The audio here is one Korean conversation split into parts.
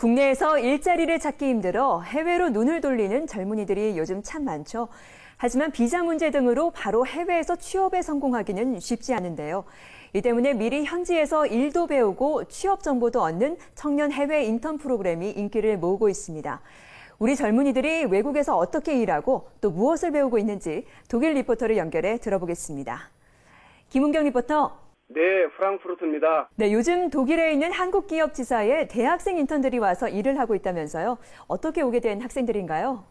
국내에서 일자리를 찾기 힘들어 해외로 눈을 돌리는 젊은이들이 요즘 참 많죠. 하지만 비자 문제 등으로 바로 해외에서 취업에 성공하기는 쉽지 않은데요. 이 때문에 미리 현지에서 일도 배우고 취업 정보도 얻는 청년 해외 인턴 프로그램이 인기를 모으고 있습니다. 우리 젊은이들이 외국에서 어떻게 일하고 또 무엇을 배우고 있는지 독일 리포터를 연결해 들어보겠습니다. 김은경 리포터. 네, 프랑크푸르트입니다. 네, 요즘 독일에 있는 한국 기업 지사에 대학생 인턴들이 와서 일을 하고 있다면서요. 어떻게 오게 된 학생들인가요?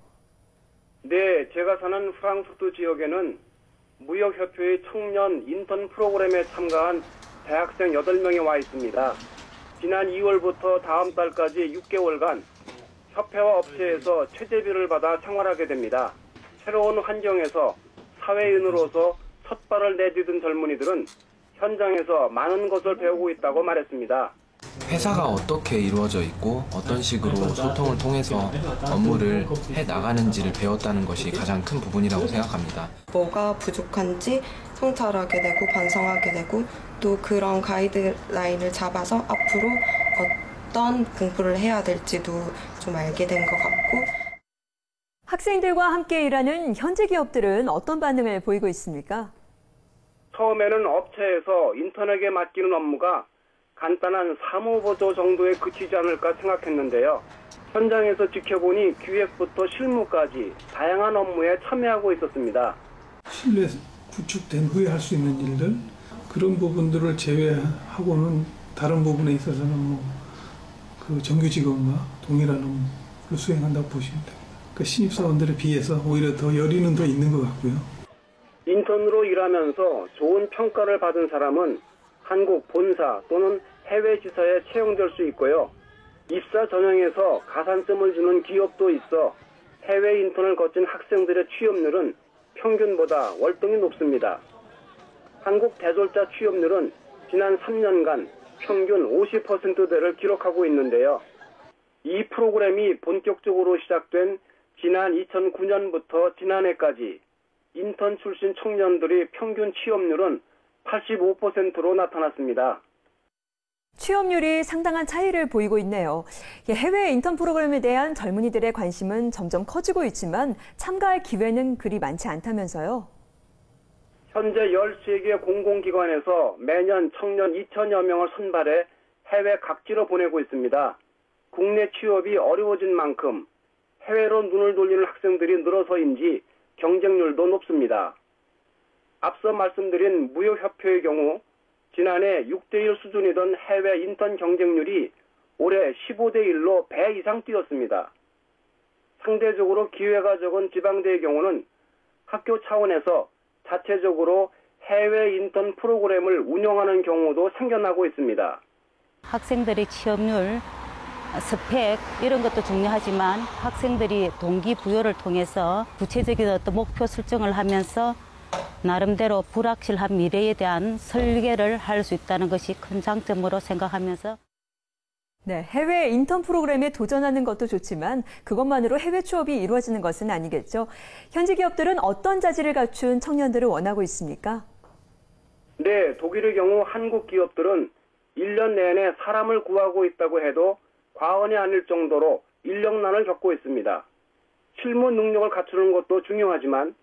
네, 제가 사는 프랑크푸르트 지역에는 무역협회의 청년 인턴 프로그램에 참가한 대학생 8명이 와 있습니다. 지난 2월부터 다음 달까지 6개월간 협회와 업체에서 최저비를 받아 생활하게 됩니다. 새로운 환경에서 사회인으로서 첫 발을 내디딘 젊은이들은 현장에서 많은 것을 배우고 있다고 말했습니다. 회사가 어떻게 이루어져 있고 어떤 식으로 소통을 통해서 업무를 해나가는지를 배웠다는 것이 가장 큰 부분이라고 생각합니다. 뭐가 부족한지 성찰하게 되고 반성하게 되고 또 그런 가이드라인을 잡아서 앞으로 어떤 공부를 해야 될지도 좀 알게 된 것 같고. 학생들과 함께 일하는 현지 기업들은 어떤 반응을 보이고 있습니까? 처음에는 업체에서 인턴에게 맡기는 업무가 간단한 사무보조 정도에 그치지 않을까 생각했는데요. 현장에서 지켜보니 기획부터 실무까지 다양한 업무에 참여하고 있었습니다. 신뢰 구축된 후에 할 수 있는 일들, 그런 부분들을 제외하고는 다른 부분에 있어서는 그 정규 직원과 동일한 업무를 수행한다고 보시면 됩니다. 그 신입사원들에 비해서 오히려 더 열의는 더 있는 것 같고요. 인턴으로 일하면서 좋은 평가를 받은 사람은 한국 본사 또는 해외 지사에 채용될 수 있고요. 입사 전형에서 가산점을 주는 기업도 있어 해외 인턴을 거친 학생들의 취업률은 평균보다 월등히 높습니다. 한국 대졸자 취업률은 지난 3년간 평균 50%대를 기록하고 있는데요. 이 프로그램이 본격적으로 시작된 지난 2009년부터 지난해까지 인턴 출신 청년들의 평균 취업률은 85%로 나타났습니다. 취업률이 상당한 차이를 보이고 있네요. 해외 인턴 프로그램에 대한 젊은이들의 관심은 점점 커지고 있지만 참가할 기회는 그리 많지 않다면서요? 현재 13개 공공기관에서 매년 청년 2천여 명을 선발해 해외 각지로 보내고 있습니다. 국내 취업이 어려워진 만큼 해외로 눈을 돌리는 학생들이 늘어서인지 경쟁률도 높습니다. 앞서 말씀드린 무역협회의 경우 지난해 6대1 수준이던 해외 인턴 경쟁률이 올해 15대1로 배 이상 뛰었습니다. 상대적으로 기회가 적은 지방대의 경우는 학교 차원에서 자체적으로 해외 인턴 프로그램을 운영하는 경우도 생겨나고 있습니다. 학생들의 취업률, 스펙 이런 것도 중요하지만 학생들이 동기부여를 통해서 구체적인 어떤 목표 설정을 하면서 나름대로 불확실한 미래에 대한 설계를 할 수 있다는 것이 큰 장점으로 생각하면서. 네, 해외 인턴 프로그램에 도전하는 것도 좋지만 그것만으로 해외 취업이 이루어지는 것은 아니겠죠. 현지 기업들은 어떤 자질을 갖춘 청년들을 원하고 있습니까? 네, 독일의 경우 한국 기업들은 1년 내내 사람을 구하고 있다고 해도 과언이 아닐 정도로 인력난을 겪고 있습니다. 실무 능력을 갖추는 것도 중요하지만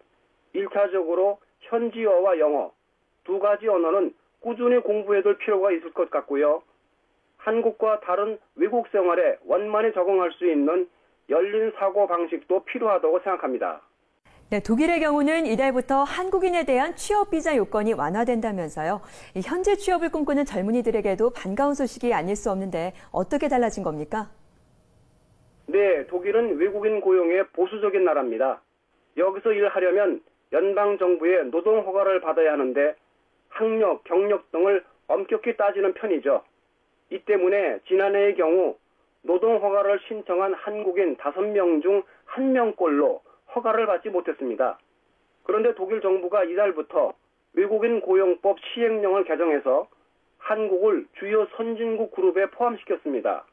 1차적으로 현지어와 영어, 두 가지 언어는 꾸준히 공부해둘 필요가 있을 것 같고요. 한국과 다른 외국 생활에 원만히 적응할 수 있는 열린 사고 방식도 필요하다고 생각합니다. 네, 독일의 경우는 이달부터 한국인에 대한 취업 비자 요건이 완화된다면서요. 현재 취업을 꿈꾸는 젊은이들에게도 반가운 소식이 아닐 수 없는데 어떻게 달라진 겁니까? 네, 독일은 외국인 고용에 보수적인 나라입니다. 여기서 일하려면 연방정부의 노동허가를 받아야 하는데 학력, 경력 등을 엄격히 따지는 편이죠. 이 때문에 지난해의 경우 노동허가를 신청한 한국인 5명 중 1명꼴로 허가를 받지 못했습니다. 그런데 독일 정부가 이달부터 외국인 고용법 시행령을 개정해서 한국을 주요 선진국 그룹에 포함시켰습니다.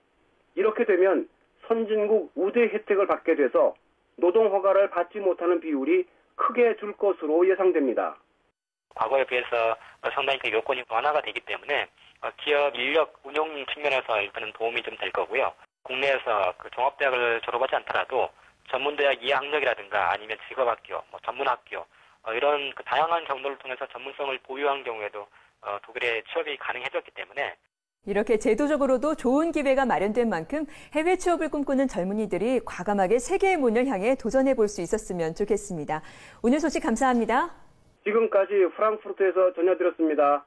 이렇게 되면 선진국 우대 혜택을 받게 돼서 노동허가를 받지 못하는 비율이 크게 줄 것으로 예상됩니다. 과거에 비해서 상당히 그 요건이 완화가 되기 때문에 기업 인력 운용 측면에서 일단은 도움이 좀 될 거고요. 국내에서 그 종합대학을 졸업하지 않더라도 전문대학 이해학력이라든가 아니면 직업학교, 전문학교 이런 그 다양한 경로를 통해서 전문성을 보유한 경우에도 독일에 취업이 가능해졌기 때문에 이렇게 제도적으로도 좋은 기회가 마련된 만큼 해외 취업을 꿈꾸는 젊은이들이 과감하게 세계의 문을 향해 도전해 볼 수 있었으면 좋겠습니다. 오늘 소식 감사합니다. 지금까지 프랑크푸르트에서 전해드렸습니다.